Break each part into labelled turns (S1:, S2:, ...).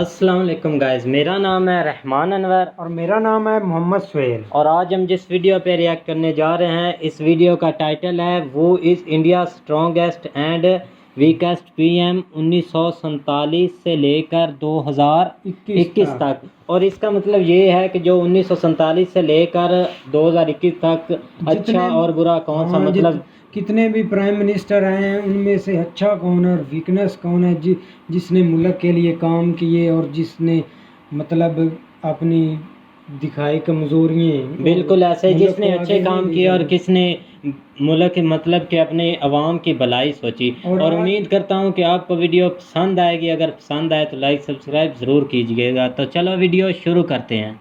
S1: अस्सलाम वालेकुम गाइस, मेरा नाम है रहमान अनवर
S2: और मेरा नाम है मोहम्मद सुहेल।
S1: और आज हम जिस वीडियो पे रिएक्ट करने जा रहे हैं, इस वीडियो का टाइटल है वो is India strongest and weakest PM 1947 से लेकर 2021 तक। और इसका मतलब ये है कि जो 1947 से लेकर 2021 तक अच्छा और बुरा कौन सा, मतलब
S2: कितने भी प्राइम मिनिस्टर आए हैं उनमें से अच्छा कौन है और वीकनेस कौन है, जिसने मुल्क के लिए काम किए और जिसने मतलब अपनी दिखाई कमजोरियाँ।
S1: बिल्कुल ऐसे, जिसने अच्छे काम किए और किसने मुल्क के मतलब कि अपने अवाम की भलाई सोची। और उम्मीद करता हूं कि आपको वीडियो पसंद आएगी। अगर पसंद आए तो लाइक सब्सक्राइब ज़रूर कीजिएगा। तो चलो वीडियो शुरू करते हैं।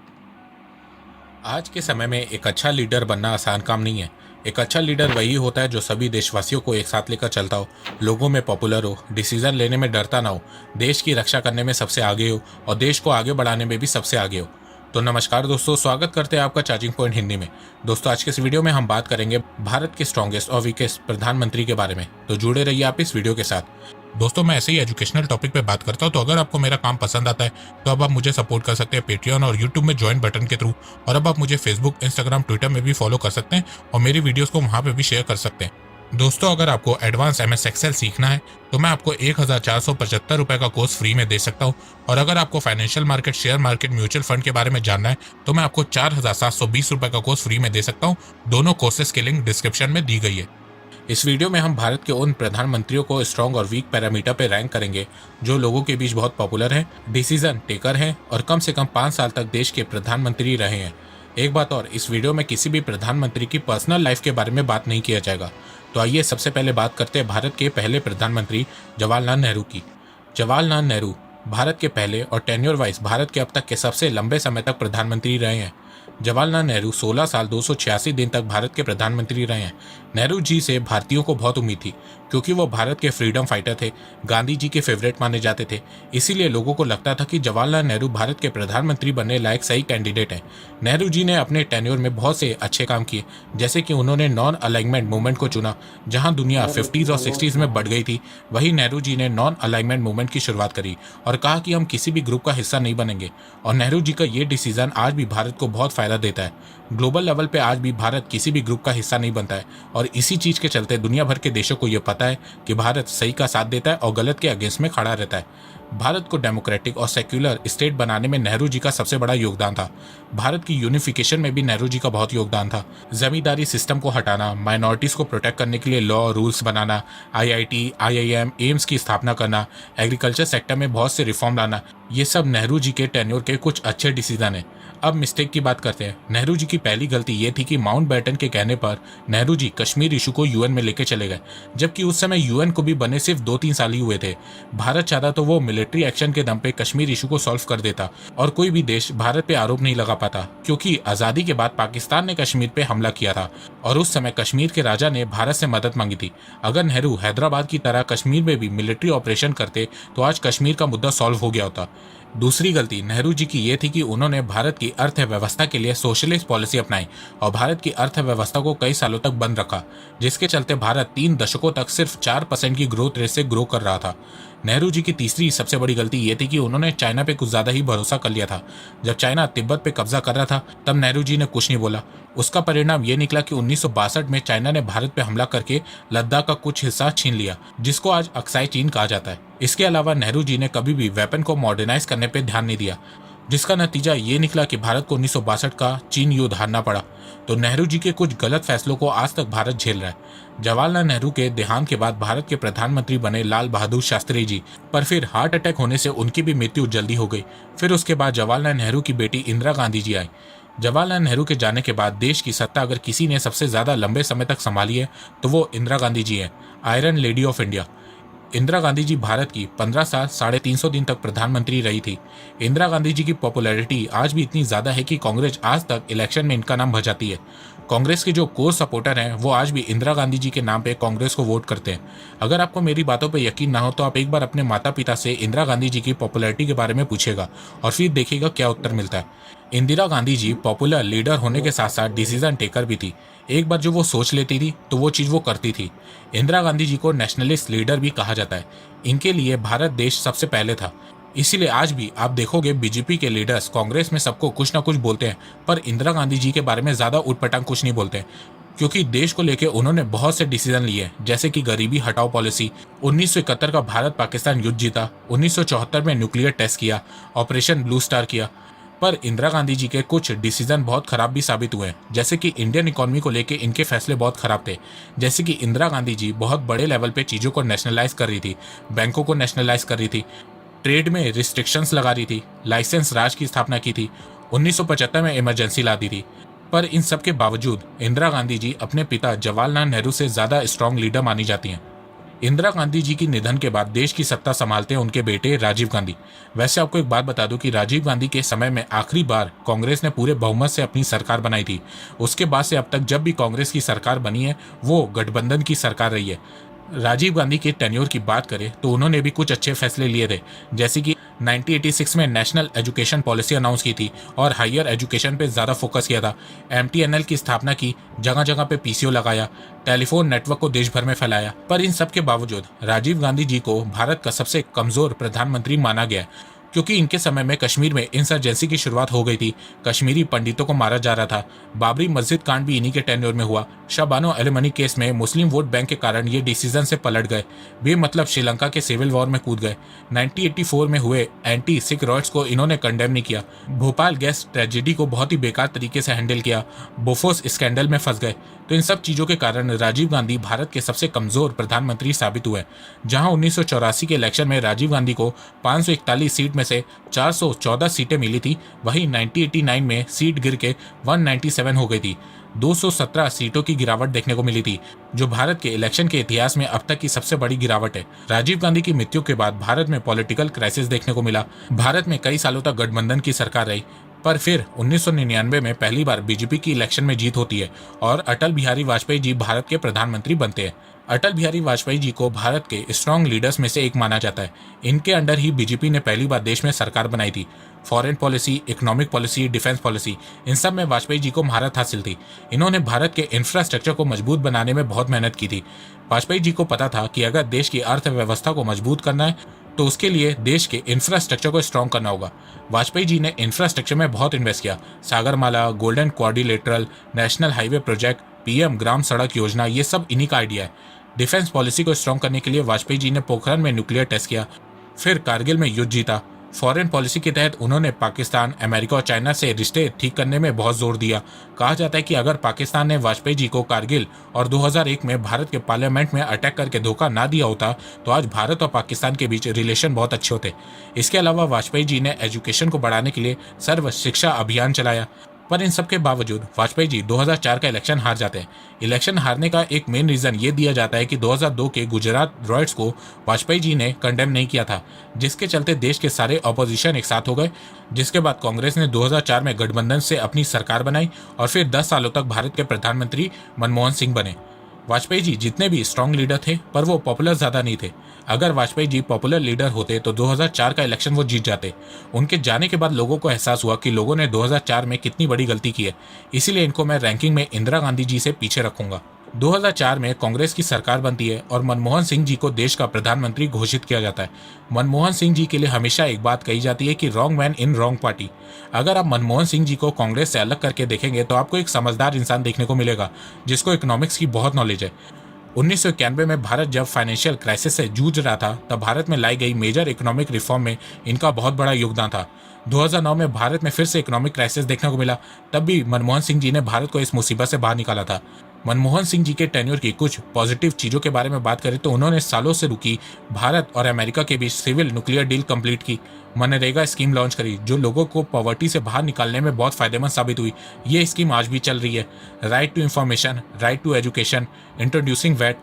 S3: आज के समय में एक अच्छा लीडर बनना आसान काम नहीं है। एक अच्छा लीडर वही होता है जो सभी देशवासियों को एक साथ लेकर चलता हो, लोगों में पॉपुलर हो, डिसीजन लेने में डरता ना हो, देश की रक्षा करने में सबसे आगे हो और देश को आगे बढ़ाने में भी सबसे आगे हो। तो नमस्कार दोस्तों, स्वागत करते हैं आपका चार्जिंग पॉइंट हिंदी में। दोस्तों, आज के इस वीडियो में हम बात करेंगे भारत के स्ट्रॉन्गेस्ट और वीकेस्ट प्रधानमंत्री के बारे में। तो जुड़े रहिए आप इस वीडियो के साथ। दोस्तों, मैं ऐसे ही एजुकेशनल टॉपिक पे बात करता हूँ, तो अगर आपको मेरा काम पसंद आता है तो अब आप मुझे सपोर्ट कर सकते हैं पेट्रियन और यूट्यूब में ज्वाइन बटन के थ्रू। और अब आप मुझे फेसबुक, इंस्टाग्राम, ट्विटर में भी फॉलो कर सकते हैं और मेरी वीडियोस को वहाँ पे भी शेयर कर सकते हैं। दोस्तों, अगर आपको एडवांस MS एक्सेल सीखना है तो मैं आपको 1475 रुपये का कोर्स फ्री में दे सकता हूँ। और अगर आपको financial market, share market, mutual fund के बारे में जानना है तो मैं आपको 4720 रुपये का कोर्स फ्री में दे सकता हूँ। दोनों कोर्सेज की लिंक डिस्क्रिप्शन में दी गई है। इस वीडियो में हम भारत के उन प्रधानमंत्रियों को स्ट्रॉन्ग और वीक पैरामीटर पे रैंक करेंगे जो लोगों के बीच बहुत पॉपुलर हैं, डिसीजन टेकर हैं और कम से कम 5 साल तक देश के प्रधानमंत्री रहे हैं। एक बात और, इस वीडियो में किसी भी प्रधानमंत्री की पर्सनल लाइफ के बारे में बात नहीं किया जाएगा। तो आइए सबसे पहले बात करते हैं भारत के पहले प्रधानमंत्री जवाहरलाल नेहरू की। जवाहरलाल नेहरू भारत के पहले और टेन्योर वाइज भारत के अब तक के सबसे लंबे समय तक प्रधानमंत्री रहे हैं। जवाहरलाल नेहरू 16 साल 286 दिन तक भारत के प्रधानमंत्री रहे हैं। नेहरू जी से भारतीयों को बहुत उम्मीद थी क्योंकि वो भारत के फ्रीडम फाइटर थे, गांधी जी के फेवरेट माने जाते थे। इसीलिए लोगों को लगता था कि जवाहरलाल नेहरू भारत के प्रधानमंत्री बनने लायक सही कैंडिडेट हैं। नेहरू जी ने अपने टेन्योर में बहुत से अच्छे काम किए, जैसे कि उन्होंने नॉन अलाइनमेंट मूवमेंट को चुना। जहां दुनिया 50s और 60s में बढ़ गई थी, वहीं नेहरू जी ने नॉन अलाइनमेंट मूवमेंट की शुरुआत करी और कहा कि हम किसी भी ग्रुप का हिस्सा नहीं बनेंगे। और नेहरू जी का ये डिसीजन आज भी भारत को बहुत फायदा देता है। ग्लोबल लेवल पे आज भी भारत किसी भी ग्रुप का हिस्सा नहीं बनता है और इसी चीज के चलते दुनिया भर के देशों को यह पता है कि भारत सही का साथ देता है और गलत के अगेंस्ट में खड़ा रहता है। भारत को डेमोक्रेटिक और सेक्युलर स्टेट बनाने में नेहरू जी का सबसे बड़ा योगदान था। भारत की यूनिफिकेशन में भी नेहरू जी का बहुत योगदान था। जमींदारी सिस्टम को हटाना, माइनॉरिटीज को प्रोटेक्ट करने के लिए लॉ रूल्स बनाना, IIT, IIM, एम्स की स्थापना करना, एग्रीकल्चर सेक्टर में बहुत से रिफॉर्म लाना, ये सब नेहरू जी के टेन्योर के कुछ अच्छे डिसीजन हैं। अब मिस्टेक की बात करते हैं। नेहरू जी की पहली गलती ये थी कि माउंटबेटन के कहने पर नेहरू जी कश्मीर इशू को UN में लेके चले गए, जबकि उस समय UN को भी बने सिर्फ 2-3 साल ही हुए थे। भारत चाहता तो वो मिलिट्री एक्शन के दम पे कश्मीर इशू को सॉल्व कर देता और कोई भी देश भारत पे आरोप नहीं लगा पाता, क्योंकि आज़ादी के बाद पाकिस्तान ने कश्मीर पे हमला किया था और उस समय कश्मीर के राजा ने भारत से मदद मांगी थी। अगर नेहरू हैदराबाद की तरह कश्मीर में भी मिलिट्री ऑपरेशन करते तो आज कश्मीर का मुद्दा सॉल्व हो गया होता। दूसरी गलती नेहरू जी की ये थी कि उन्होंने भारत की अर्थव्यवस्था के लिए सोशलिस्ट पॉलिसी अपनाई और भारत की अर्थव्यवस्था को कई सालों तक बंद रखा, जिसके चलते भारत 3 दशकों तक सिर्फ 4% की ग्रोथ रेट से ग्रो कर रहा था। नेहरू जी की तीसरी सबसे बड़ी गलती ये थी कि उन्होंने चाइना पे कुछ ज़्यादा ही भरोसा कर लिया था। जब चाइना तिब्बत पे कब्जा कर रहा था तब नेहरू जी ने कुछ नहीं बोला। उसका परिणाम ये निकला कि 1962 में चाइना ने भारत पे हमला करके लद्दाख का कुछ हिस्सा छीन लिया, जिसको आज अक्साई चीन कहा जाता है। इसके अलावा नेहरू जी ने कभी भी वेपन को मॉडर्नाइज करने पर ध्यान नहीं दिया, जिसका नतीजा ये निकला कि भारत को 1962 का चीन युद्ध हारना पड़ा। तो नेहरू जी के कुछ गलत फैसलों को आज तक भारत झेल रहा है। जवाहरलाल नेहरू के देहांत के बाद भारत के प्रधानमंत्री बने लाल बहादुर शास्त्री जी, पर फिर हार्ट अटैक होने से उनकी भी मृत्यु जल्दी हो गई। फिर उसके बाद जवाहरलाल नेहरू की बेटी इंदिरा गांधी जी आई। जवाहरलाल नेहरू के जाने के बाद देश की सत्ता अगर किसी ने सबसे ज्यादा लंबे समय तक संभाली है तो वो इंदिरा गांधी जी हैं, iron lady of India. Indira Gandhi ji Bharat की 15 साल 350 दिन तक प्रधानमंत्री रही थी। इंदिरा गांधी जी की पॉपुलैरिटी आज भी इतनी ज़्यादा है कि कांग्रेस आज तक इलेक्शन में इनका नाम भजाती है। कांग्रेस के जो कोर सपोर्टर हैं वो आज भी इंदिरा गांधी जी के नाम पे कांग्रेस को वोट करते हैं। अगर आपको मेरी बातों पे यकीन ना हो तो आप एक बार अपने माता पिता से इंदिरा गांधी जी की पॉपुलैरिटी के बारे में पूछेगा और फिर देखिएगा क्या उत्तर मिलता है। इंदिरा गांधी जी पॉपुलर लीडर होने के साथ साथ डिसीजन टेकर भी थी। एक बार जो वो सोच लेती थी तो वो चीज़ वो करती थी। इंदिरा गांधी जी को नेशनलिस्ट लीडर भी कहा जाता है। इनके लिए भारत देश सबसे पहले था। इसीलिए आज भी आप देखोगे बीजेपी के लीडर्स कांग्रेस में सबको कुछ ना कुछ बोलते हैं, पर इंदिरा गांधी जी के बारे में ज़्यादा उटपटांग कुछ नहीं बोलते हैं, क्योंकि देश को लेकर उन्होंने बहुत से डिसीजन लिए, जैसे कि गरीबी हटाओ पॉलिसी, 1971 का भारत पाकिस्तान युद्ध जीता, 1974 में न्यूक्लियर टेस्ट किया, ऑपरेशन ब्लू स्टार किया। पर इंदिरा गांधी जी के कुछ डिसीजन बहुत खराब भी साबित हुए हैं, जैसे कि इंडियन इकोनॉमी को लेके इनके फैसले बहुत खराब थे। जैसे कि इंदिरा गांधी जी बहुत बड़े लेवल पे चीज़ों को नेशनलाइज कर रही थी, बैंकों को नेशनलाइज कर रही थी, ट्रेड में रिस्ट्रिक्शंस लगा रही थी, लाइसेंस राज की स्थापना की थी, 1975 में इमरजेंसी ला दी थी। पर इन सब के बावजूद इंदिरा गांधी जी अपने पिता जवाहरलाल नेहरू से ज़्यादा स्ट्रांग लीडर मानी जाती हैं। इंदिरा गांधी जी की निधन के बाद देश की सत्ता संभालते हैं उनके बेटे राजीव गांधी। वैसे आपको एक बात बता दूं कि राजीव गांधी के समय में आखिरी बार कांग्रेस ने पूरे बहुमत से अपनी सरकार बनाई थी। उसके बाद से अब तक जब भी कांग्रेस की सरकार बनी है वो गठबंधन की सरकार रही है। राजीव गांधी के टेन्योर की बात करें तो उन्होंने भी कुछ अच्छे फैसले लिए थे, जैसे कि 1986 में नेशनल एजुकेशन पॉलिसी अनाउंस की थी और हायर एजुकेशन पे ज़्यादा फोकस किया था। MTNL की स्थापना की, जगह जगह पे PCO लगाया, टेलीफोन नेटवर्क को देश भर में फैलाया। पर इन सब के बावजूद राजीव गांधी जी को भारत का सबसे कमज़ोर प्रधानमंत्री माना गया, क्योंकि इनके समय में कश्मीर में इंसर्जेंसी की शुरुआत हो गई थी, कश्मीरी पंडितों को मारा जा रहा था, बाबरी मस्जिद कांड भी इन्हीं के टेन्योर में हुआ, शबानो एलिमनी केस में मुस्लिम वोट बैंक के कारण ये डिसीजन से पलट गए, बेमतलब श्रीलंका के सिविल वॉर में कूद गए, 1984 में हुए एंटी सिख रॉयट्स को इन्होंने कंडेम नहीं किया, भोपाल गैस ट्रेजेडी को बहुत ही बेकार तरीके से हैंडल किया, बोफोर्स स्कैंडल में फंस गए। तो इन सब चीज़ों के कारण राजीव गांधी भारत के सबसे कमज़ोर प्रधानमंत्री साबित हुए। जहां 1984 के इलेक्शन में राजीव गांधी को 541 सीट में से 414 सीटें मिली थी, वहीं 1989 में सीट गिर के 197 हो गई थी। 217 सीटों की गिरावट देखने को मिली थी, जो भारत के इलेक्शन के इतिहास में अब तक की सबसे बड़ी गिरावट है। राजीव गांधी की मृत्यु के बाद भारत में पॉलिटिकल क्राइसिस देखने को मिला। भारत में कई सालों तक गठबंधन की सरकार रही, पर फिर 1999 में पहली बार बीजेपी की इलेक्शन में जीत होती है और अटल बिहारी वाजपेयी जी भारत के प्रधानमंत्री बनते हैं। अटल बिहारी वाजपेयी जी को भारत के स्ट्रॉन्ग लीडर्स में से एक माना जाता है। इनके अंडर ही बीजेपी ने पहली बार देश में सरकार बनाई थी। Foreign policy, economic policy, defence policy, इन सब में वाजपेयी जी को महारत हासिल थी। इन्होंने भारत के इंफ्रास्ट्रक्चर को मजबूत बनाने में बहुत मेहनत की थी। वाजपेयी जी को पता था कि अगर देश की अर्थव्यवस्था को मजबूत करना है तो उसके लिए देश के इंफ्रास्ट्रक्चर को स्ट्रॉन्ग करना होगा। वाजपेयी जी ने इंफ्रास्ट्रक्चर में बहुत इन्वेस्ट किया। Sagarmala, golden quadrilateral, national highway project, PM ग्राम सड़क योजना, ये सब इन्हीं का आइडिया है। डिफेंस पॉलिसी को स्ट्रॉन्ग करने के लिए वाजपेयी जी ने पोखरण में न्यूक्लियर टेस्ट किया, फिर कारगिल में युद्ध जीता। फॉरेन पॉलिसी के तहत उन्होंने पाकिस्तान, अमेरिका और चाइना से रिश्ते ठीक करने में बहुत जोर दिया। कहा जाता है कि अगर पाकिस्तान ने वाजपेयी जी को कारगिल और 2001 में भारत के पार्लियामेंट में अटैक करके धोखा ना दिया होता तो आज भारत और पाकिस्तान के बीच रिलेशन बहुत अच्छे होते। इसके अलावा वाजपेयी जी ने एजुकेशन को बढ़ाने के लिए सर्व शिक्षा अभियान चलाया। पर इन सब के बावजूद वाजपेयी जी 2004 का इलेक्शन हार जाते हैं। इलेक्शन हारने का एक मेन रीज़न ये दिया जाता है कि 2002 के गुजरात रॉयट्स को वाजपेयी जी ने कंडेम नहीं किया था, जिसके चलते देश के सारे ऑपोजिशन एक साथ हो गए। जिसके बाद कांग्रेस ने 2004 में गठबंधन से अपनी सरकार बनाई और फिर 10 सालों तक भारत के प्रधानमंत्री मनमोहन सिंह बने। वाजपेयी जी जितने भी स्ट्रांग लीडर थे, पर वो पॉपुलर ज़्यादा नहीं थे। अगर वाजपेयी जी पॉपुलर लीडर होते तो 2004 का इलेक्शन वो जीत जाते। उनके जाने के बाद लोगों को एहसास हुआ कि लोगों ने 2004 में कितनी बड़ी गलती की है, इसीलिए इनको मैं रैंकिंग में इंदिरा गांधी जी से पीछे रखूंगा। 2004 में कांग्रेस की सरकार बनती है और मनमोहन सिंह जी को देश का प्रधानमंत्री घोषित किया जाता है। मनमोहन सिंह जी के लिए हमेशा एक बात कही जाती है कि wrong man in wrong party. अगर आप मनमोहन सिंह जी को कांग्रेस से अलग करके देखेंगे तो आपको एक समझदार इंसान देखने को मिलेगा, जिसको इकोनॉमिक्स की बहुत नॉलेज है। 1991 में भारत जब फाइनेंशियल क्राइसिस से जूझ रहा था, तब भारत में लाई गई मेजर इकोनॉमिक रिफॉर्म में इनका बहुत बड़ा योगदान था। 2009 में भारत में फिर से इकोनॉमिक क्राइसिस देखने को मिला, तब भी मनमोहन सिंह जी ने भारत को इस मुसीबत से बाहर निकाला था। मनमोहन सिंह जी के टेन्योर की कुछ पॉजिटिव चीज़ों के बारे में बात करें तो उन्होंने सालों से रुकी भारत और अमेरिका के बीच सिविल न्यूक्लियर डील कंप्लीट की, मनरेगा स्कीम लॉन्च करी, जो लोगों को पॉवर्टी से बाहर निकालने में बहुत फायदेमंद साबित हुई। ये स्कीम आज भी चल रही है। Right to information, right to education, introducing VAT,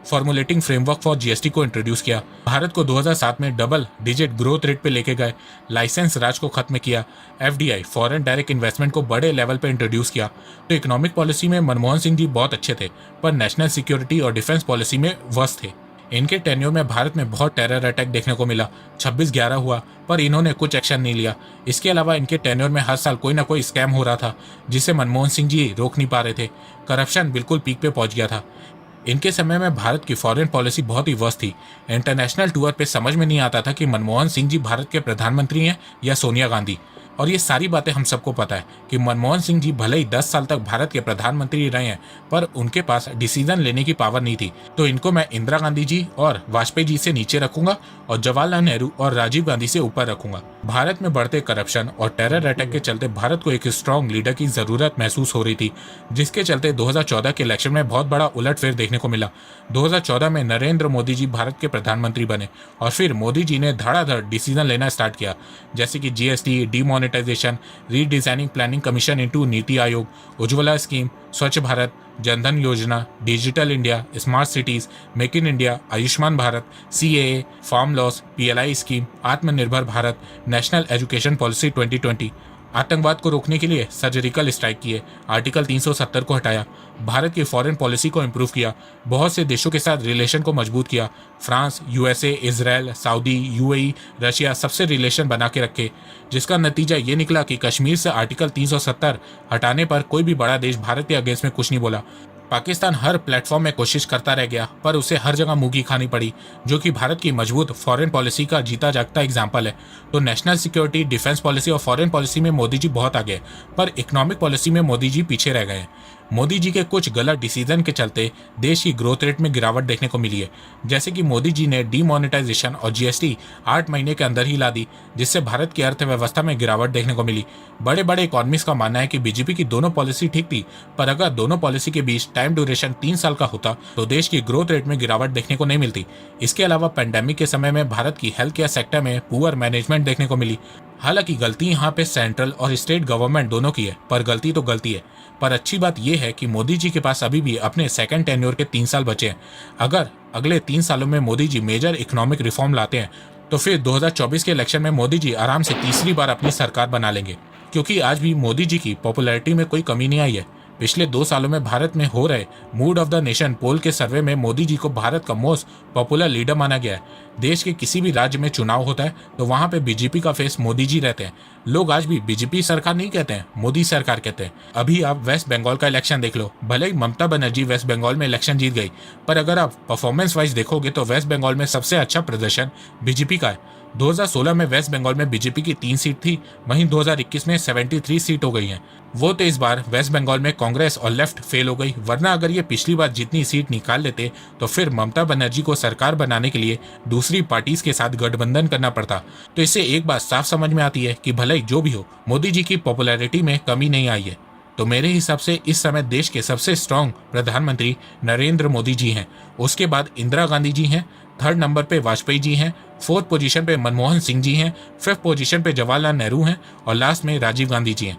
S3: formulating framework for GST को इंट्रोड्यूस किया। भारत को 2007 में डबल डिजिट ग्रोथ रेट पे लेके गए। लाइसेंस राज को खत्म किया। FDI फॉरेन डायरेक्ट इन्वेस्टमेंट को बड़े लेवल पे इंट्रोड्यूस किया। तो इकोनॉमिक पॉलिसी में मनमोहन सिंह जी बहुत अच्छे थे, पर नेशनल सिक्योरिटी और डिफेंस पॉलिसी में वर्स्ट थे। इनके टेन्योर में भारत में बहुत टेरर अटैक देखने को मिला, 26/11 हुआ, पर इन्होंने कुछ एक्शन नहीं लिया। इसके अलावा इनके टेन्योर में हर साल कोई ना कोई स्कैम हो रहा था जिसे मनमोहन सिंह जी रोक नहीं पा रहे थे। करप्शन बिल्कुल पीक पे पहुंच गया था। इनके समय में भारत की फॉरेन पॉलिसी बहुत ही वर्स्ट थी। इंटरनेशनल टूर पे समझ में नहीं आता था कि मनमोहन सिंह जी भारत के प्रधानमंत्री हैं या सोनिया गांधी। और ये सारी बातें हम सबको पता है कि मनमोहन सिंह जी भले ही 10 साल तक भारत के प्रधानमंत्री रहे हैं, पर उनके पास डिसीजन लेने की पावर नहीं थी। तो इनको मैं इंदिरा गांधी जी और वाजपेयी जी से नीचे रखूंगा और जवाहरलाल नेहरू और राजीव गांधी से ऊपर रखूंगा। भारत में बढ़ते करप्शन और टेरर अटैक के चलते भारत को एक स्ट्रॉन्ग लीडर की जरूरत महसूस हो रही थी, जिसके चलते 2014 के इलेक्शन में बहुत बड़ा उलटफेर देखने को मिला। 2014 में नरेंद्र मोदी जी भारत के प्रधानमंत्री बने और फिर मोदी जी ने धड़ाधड़ डिसीजन लेना स्टार्ट किया, जैसे कि GST, demonetisation, redesigning planning commission into Niti Aayog, Ujjwala scheme, Swachh Bharat, Jan Dhan Yojana, digital India, smart cities, make in India, Ayushman Bharat, CAA, farm laws, PLI scheme, Atmanirbhar Bharat, national education policy 2020। आतंकवाद को रोकने के लिए सर्जिकल स्ट्राइक किए, आर्टिकल 370 को हटाया, भारत की फॉरेन पॉलिसी को इम्प्रूव किया, बहुत से देशों के साथ रिलेशन को मजबूत किया, France, USA, Israel, Saudi, UAE, Russia सबसे रिलेशन बना के रखे, जिसका नतीजा ये निकला कि कश्मीर से आर्टिकल 370 हटाने पर कोई भी बड़ा देश भारत के अगेंस्ट में कुछ नहीं बोला। पाकिस्तान हर प्लेटफॉर्म में कोशिश करता रह गया, पर उसे हर जगह मुंह खानी पड़ी, जो कि भारत की मजबूत फॉरेन पॉलिसी का जीता जागता एग्जाम्पल है। तो नेशनल सिक्योरिटी, डिफेंस पॉलिसी और फॉरेन पॉलिसी में मोदी जी बहुत आगे, पर इकोनॉमिक पॉलिसी में मोदी जी पीछे रह गए हैं। मोदी जी के कुछ गलत डिसीजन के चलते देश की ग्रोथ रेट में गिरावट देखने को मिली है, जैसे कि मोदी जी ने डीमोनेटाइजेशन और जीएसटी 8 महीने के अंदर ही ला दी, जिससे भारत की अर्थव्यवस्था में गिरावट देखने को मिली। बड़े बड़े इकोनॉमिस्ट का मानना है कि बीजेपी की दोनों पॉलिसी ठीक थी, पर अगर दोनों पॉलिसी के बीच टाइम ड्यूरेशन 3 साल का होता तो देश की ग्रोथ रेट में गिरावट देखने को नहीं मिलती। इसके अलावा पेंडेमिक के समय में भारत की हेल्थ केयर सेक्टर में पुअर मैनेजमेंट देखने को मिली। हालांकि गलती यहाँ पे सेंट्रल और स्टेट गवर्नमेंट दोनों की है, पर गलती तो गलती है। पर अच्छी बात यह है कि मोदी जी के पास अभी भी अपने सेकंड टेन्योर के 3 साल बचे हैं। अगर अगले 3 सालों में Modi ji major economic reform लाते हैं तो फिर 2024 के इलेक्शन में मोदी जी आराम से तीसरी बार अपनी सरकार बना लेंगे, क्योंकि आज भी मोदी जी की पॉपुलैरिटी में कोई कमी नहीं आई है। पिछले 2 सालों में भारत में हो रहे मूड ऑफ द नेशन पोल के सर्वे में मोदी जी को भारत का मोस्ट पॉपुलर लीडर माना गया है। देश के किसी भी राज्य में चुनाव होता है तो वहां पे बीजेपी का फेस मोदी जी रहते हैं। लोग आज भी बीजेपी सरकार नहीं कहते हैं, मोदी सरकार कहते हैं। अभी आप वेस्ट बंगाल का इलेक्शन देख लो, भले ही ममता बनर्जी वेस्ट बंगाल में इलेक्शन जीत गई, पर अगर आप परफॉर्मेंस वाइज देखोगे तो वेस्ट बंगाल में सबसे अच्छा प्रदर्शन बीजेपी का है। 2016 में वेस्ट बंगाल में बीजेपी की 3 सीट थी, वहीं 2021 में 73 सीट हो गई हैं। वो तो इस बार वेस्ट बंगाल में कांग्रेस और लेफ्ट फेल हो गई, वरना अगर ये पिछली बार जितनी सीट निकाल लेते तो फिर ममता बनर्जी को सरकार बनाने के लिए दूसरी पार्टीज के साथ गठबंधन करना पड़ता। तो इससे एक बात साफ समझ में आती है कि भले ही जो भी हो, मोदी जी की पॉपुलैरिटी में कमी नहीं आई है। तो मेरे हिसाब से इस समय देश के सबसे स्ट्रांग प्रधानमंत्री नरेंद्र मोदी जी हैं, उसके बाद इंदिरा गांधी जी हैं, 3rd नंबर पे वाजपेयी जी हैं, 4th पोजीशन पे मनमोहन सिंह जी हैं, 5th पोजीशन पे जवाहरलाल नेहरू हैं और लास्ट में राजीव गांधी जी हैं।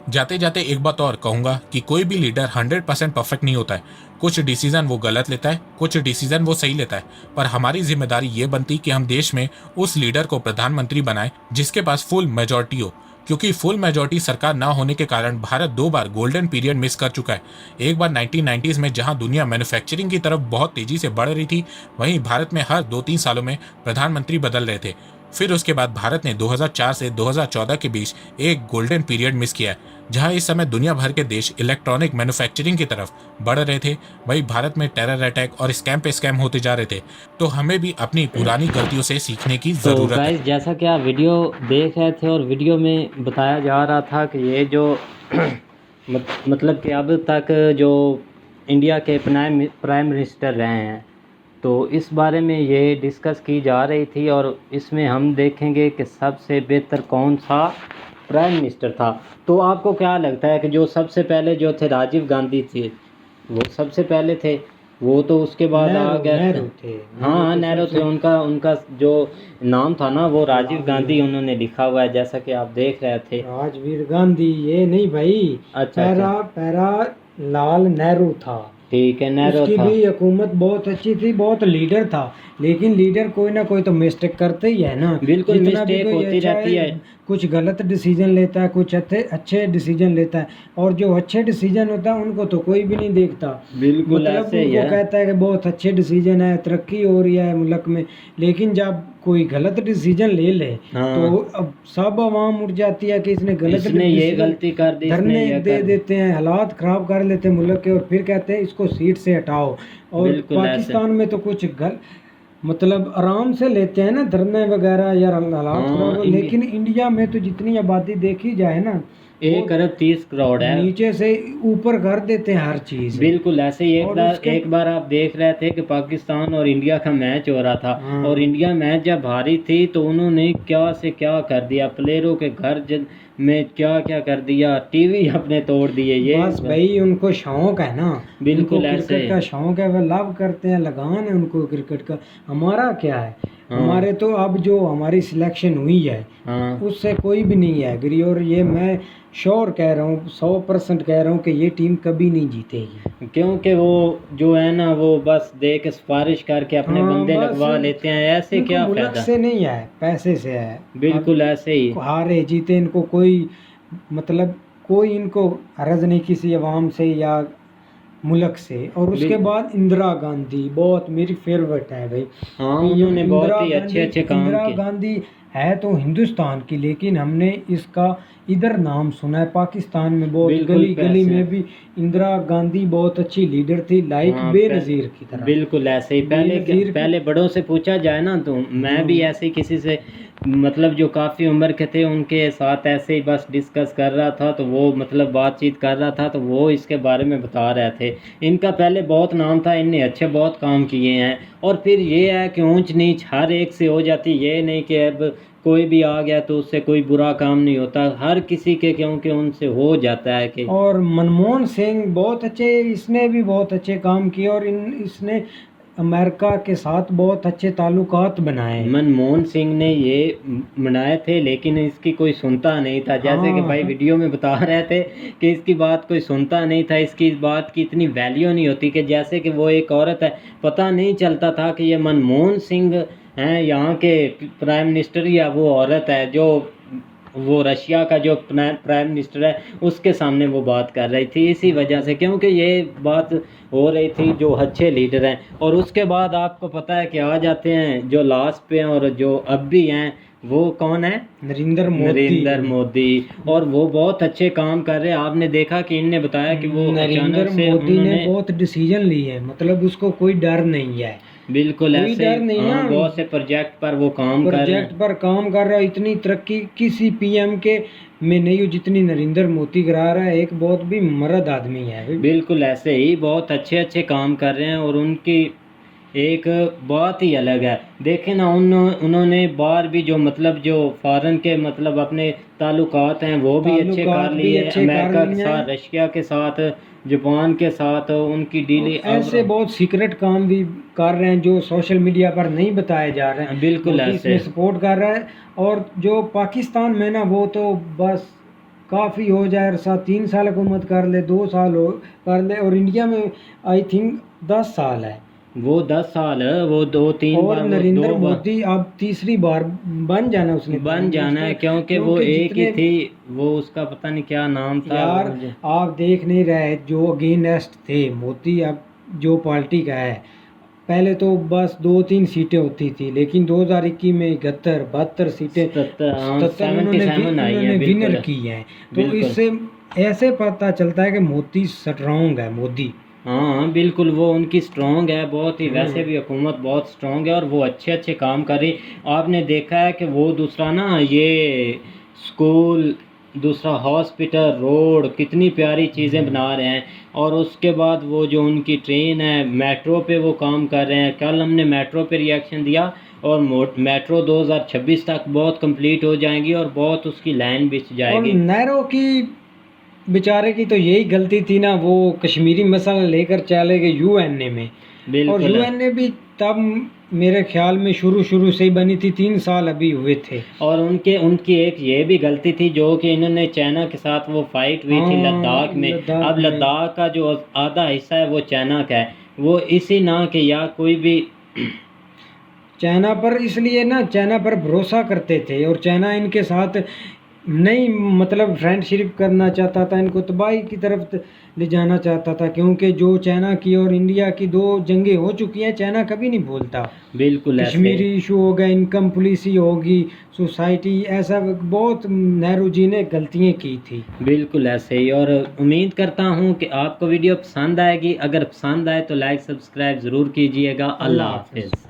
S3: जाते जाते एक बात और कहूंगा कि कोई भी लीडर 100% परफेक्ट नहीं होता है। कुछ डिसीजन वो गलत लेता है, कुछ डिसीजन वो सही लेता है, पर हमारी जिम्मेदारी ये बनती कि हम देश में उस लीडर को प्रधानमंत्री बनाएं जिसके पास फुल मेजॉरिटी हो, क्योंकि फुल मेजॉरिटी सरकार ना होने के कारण भारत 2 बार गोल्डन पीरियड मिस कर चुका है। एक बार 1990s में जहां दुनिया मैन्युफैक्चरिंग की तरफ बहुत तेजी से बढ़ रही थी, वहीं भारत में हर 2-3 सालों में प्रधानमंत्री बदल रहे थे। फिर उसके बाद भारत ने 2004 से 2014 के बीच एक गोल्डन पीरियड मिस किया है, जहां इस समय दुनिया भर के देश इलेक्ट्रॉनिक मैन्युफैक्चरिंग की तरफ बढ़ रहे थे, वहीं भारत में टेरर अटैक और स्कैम पे स्कैम होते जा रहे थे। तो हमें भी अपनी पुरानी गलतियों से सीखने की जरूरत है।
S1: गाइस, जैसा कि आप वीडियो देख रहे थे और वीडियो में बताया जा रहा था कि ये जो मतलब कि अब तक जो इंडिया के प्राइम मिनिस्टर रहे हैं, तो इस बारे में ये डिस्कस की जा रही थी और इसमें हम देखेंगे कि सबसे बेहतर कौन सा प्राइम मिनिस्टर था। तो आपको क्या लगता है कि जो सबसे पहले जो थे राजीव गांधी थे, वो सबसे पहले थे, वो तो उसके बाद आ गए थे। हाँ, नेहरू थे। उनका जो नाम था ना, वो राजीव गांधी उन्होंने लिखा हुआ है, जैसा कि आप देख रहे थे।
S2: राजवीर गांधी ये नहीं भाई,
S1: अच्छा,
S2: पैरा लाल नेहरू था।
S1: ठीक है, नेहरू
S2: उसकी
S1: था।
S2: भी हुकूमत बहुत अच्छी थी, बहुत लीडर था, लेकिन लीडर कोई ना कोई तो मिस्टेक करते ही है ना।
S1: बिल्कुल
S2: जितना भी
S1: मिस्टेक
S2: कोई
S1: होती
S2: अच्छा
S1: रहती है।
S2: कुछ गलत डिसीजन लेता है, कुछ अच्छे डिसीजन लेता है, और जो अच्छे डिसीजन होता है उनको तो कोई भी नहीं देखता।
S1: बिल्कुल
S2: मतलब
S1: ऐसे ही
S2: वो
S1: है।
S2: कहता है कि बहुत अच्छे डिसीजन है, तरक्की हो रही है मुल्क में, लेकिन जब कोई गलत डिसीजन ले ले
S1: हाँ।
S2: तो अब सब आवाम उठ जाती है कि इसने गलत
S1: इसने ये
S2: डिसीजन,
S1: गलती कर दी, इसने
S2: धरने
S1: ये
S2: दे
S1: कर दी।
S2: देते हैं, हालात खराब कर लेते हैं मुल्क के, और फिर कहते हैं इसको सीट से हटाओ। और
S1: बिल्कुल ऐसे।
S2: पाकिस्तान में तो कुछ मतलब आराम से लेते हैं ना धरने वगैरह या हालात
S1: हाँ,
S2: खराब हो, लेकिन इंडिया में तो जितनी आबादी देखी जाए ना,
S1: 1 अरब 30 करोड़ है।
S2: नीचे से ऊपर कर देते हैं हर चीज।
S1: बिल्कुल ऐसे ही।
S2: और उसके
S1: एक बार आप देख रहे थे कि पाकिस्तान और इंडिया का मैच हो रहा था,
S2: हाँ।
S1: और इंडिया मैच जब हारी थी तो उन्होंने क्या से क्या कर दिया, प्लेयरों के घर में क्या क्या कर दिया, टीवी अपने तोड़ दिए। ये
S2: बस भाई उनको शौक है ना,
S1: बिल्कुल
S2: उनको
S1: ऐसे।
S2: क्रिकेट का शौक है, वह लव करते हैं, लगान है उनको क्रिकेट का। हमारा क्या है,
S1: हाँ।
S2: हमारे तो अब जो हमारी सिलेक्शन हुई है
S1: हाँ।
S2: उससे कोई भी नहीं है एग्री, और ये मैं श्योर कह रहा हूँ, 100% कह रहा हूँ कि ये टीम कभी नहीं जीतेगी।
S1: क्योंकि वो जो है ना, वो बस दे के सिफारिश करके अपने
S2: हाँ,
S1: बंदे
S2: बस
S1: लगवा लेते हैं, ऐसे
S2: इनको
S1: क्या
S2: मुल्क
S1: फायदा।
S2: से नहीं है, पैसे से है।
S1: बिल्कुल ऐसे ही।
S2: अब हारे जीते इनको कोई मतलब, कोई इनको हरज नहीं किसी अवाम से या मुल्क से। और उसके बाद इंदिरा गांधी बहुत मेरी फेवरेट है भाई।
S1: हाँ, उन्होंने बहुत
S2: इंदिरा
S1: ही अच्छे
S2: गांधी-
S1: अच्छे काम
S2: इंदिरा
S1: किए।
S2: गांधी है तो हिंदुस्तान की, लेकिन हमने इसका इधर नाम सुना है पाकिस्तान में बहुत,
S1: बिल्कुल
S2: गली गली
S1: पैसे।
S2: में भी इंदिरा गांधी बहुत अच्छी लीडर थी, लाइक
S1: हाँ,
S2: बेनजीर की तरह।
S1: बिल्कुल ऐसे ही।
S2: बेनज़ीर की-
S1: पहले बड़ों से पूछा जाए ना, तो मैं भी ऐसे ही किसी से, मतलब जो काफ़ी उम्र के थे उनके साथ ऐसे ही बस डिस्कस कर रहा था, तो वो मतलब बातचीत कर रहा था, तो वो इसके बारे में बता रहे थे। इनका पहले बहुत नाम था, इनने अच्छे बहुत काम किए हैं। और फिर ये है कि ऊंच नीच हर एक से हो जाती, ये नहीं कि अब कोई भी आ गया तो उससे कोई बुरा काम नहीं होता, हर किसी के, क्योंकि उनसे हो जाता है कि।
S2: और मनमोहन सिंह बहुत अच्छे, इसने भी बहुत अच्छे काम किए, और इसने अमेरिका के साथ बहुत अच्छे ताल्लुकात बनाए।
S1: मनमोहन सिंह ने ये बनाए थे, लेकिन इसकी कोई सुनता नहीं था। जैसे कि भाई
S2: हाँ।
S1: वीडियो में बता रहे थे कि इसकी बात कोई सुनता नहीं था, इसकी इस बात की इतनी वैल्यू नहीं होती, कि जैसे कि वो एक औरत है, पता नहीं चलता था कि ये मनमोहन सिंह हैं यहाँ के प्राइम मिनिस्टर, या वो औरत है जो वो रशिया का जो प्राइम मिनिस्टर है उसके सामने वो बात कर रही थी। इसी वजह से, क्योंकि ये बात हो रही थी जो अच्छे लीडर हैं। और उसके बाद आपको पता है कि आ जाते हैं जो लास्ट पे हैं, और जो अब भी हैं वो कौन है, नरेंद्र मोदी। और वो बहुत अच्छे काम कर रहे हैं। आपने देखा कि इनने बताया कि वो
S2: नरेंद्र
S1: अचानक से
S2: मोदी ने
S1: उन्होंने,
S2: बहुत डिसीजन लिए हैं, मतलब उसको कोई डर नहीं है।
S1: बिल्कुल
S2: कोई
S1: ऐसे।
S2: डर नहीं
S1: हाँ,
S2: ना।
S1: बहुत से प्रोजेक्ट पर वो काम कर रहे
S2: प्रोजेक्ट
S1: हैं।
S2: पर काम कर रहा है, इतनी तरक्की किसी पीएम के में नहीं हो जितनी नरेंद्र मोदी करा रहा है। एक बहुत भी मर्द आदमी है भाई।
S1: बिल्कुल ऐसे ही, बहुत अच्छे अच्छे काम कर रहे हैं। और उनकी एक बात ही अलग है। देखें ना, उन्होंने बाहर भी जो मतलब जो फॉरेन के मतलब अपने ताल्लुकात हैं वो भी अच्छे
S2: ताल्लुकात
S1: कर
S2: भी
S1: लिए,
S2: अच्छे कर
S1: अमेरिका के
S2: लिए
S1: साथ,
S2: हैं।
S1: रशिया के साथ, जापान के साथ उनकी डीलिंग।
S2: ऐसे बहुत सीक्रेट काम भी कर रहे हैं जो सोशल मीडिया पर नहीं बताए जा रहे हैं।
S1: बिल्कुल
S2: मोदी
S1: ऐसे।
S2: इसमें सपोर्ट कर रहा है। और जो पाकिस्तान में ना, वो तो बस काफ़ी हो जाए, 3 साल हुकूमत कर ले, 2 साल हो कर ले, और इंडिया में आई थिंक 10 साल है।
S1: वो 10 साल है, वो 2-3
S2: और
S1: बार, वो
S2: नरेंद्र
S1: 2 बार
S2: मोदी अब तीसरी बार बन जाना उसने,
S1: बन जाना है, क्योंकि वो एक ही थी, वो उसका पता नहीं क्या नाम था
S2: यार।
S1: वो मुझे।
S2: आप देख नहीं रहे जो अगेंस्ट थे मोदी, अब जो पार्टी का है, पहले तो बस 2-3 सीटें होती थी, लेकिन 2021 में 71-72 सीटें, 77 उन्होंने विनर की हैं। तो
S1: बिल्कुल।
S2: इससे ऐसे पता चलता है कि मोदी स्ट्रॉन्ग है, मोदी।
S1: हाँ बिल्कुल, वो उनकी स्ट्रॉन्ग है बहुत ही। वैसे भी हुकूमत बहुत स्ट्रॉन्ग है, और वो अच्छे अच्छे काम कर रही। आपने देखा है कि वो दूसरा ना, ये स्कूल, दूसरा हॉस्पिटल, रोड, कितनी प्यारी चीज़ें बना रहे हैं। और उसके बाद वो जो उनकी ट्रेन है, मेट्रो पे वो काम कर रहे हैं। कल हमने मेट्रो पे रिएक्शन दिया, और मेट्रो 2026 तक बहुत कंप्लीट हो जाएंगी, और बहुत उसकी लाइन बिछ
S2: और
S1: जाएगी।
S2: नेहरू की बेचारे की तो यही गलती थी ना, वो कश्मीरी मसला लेकर चले गए यूएनए में। और
S1: बिल्कुल।
S2: यूएनए भी तब मेरे ख्याल में शुरू से ही बनी थी, 3 साल अभी हुए थे।
S1: और उनकी एक ये भी गलती थी, जो कि इन्होंने चाइना के साथ वो फाइट हुई थी
S2: हाँ,
S1: लद्दाख में।
S2: लद्दाख
S1: अब
S2: में।
S1: लद्दाख का जो आधा हिस्सा है वो चाइना का है। वो इसी ना कि या कोई भी
S2: चाइना पर, इसलिए ना चाइना पर भरोसा करते थे, और चाइना इनके साथ नहीं मतलब फ्रेंडशिप करना चाहता था, इनको तबाही की तरफ ले जाना चाहता था, क्योंकि जो चाइना की और इंडिया की 2 जंगें हो चुकी हैं, चाइना कभी नहीं भूलता।
S1: बिल्कुल ऐसे
S2: कश्मीरी इशू हो गया, इनकम पॉलिसी होगी, सोसाइटी, ऐसा बहुत नेहरू जी ने गलतियाँ की थी।
S1: बिल्कुल ऐसे ही। और उम्मीद करता हूँ कि आपको वीडियो पसंद आएगी। अगर पसंद आए तो लाइक सब्सक्राइब ज़रूर कीजिएगा। अल्लाह हाफिज़।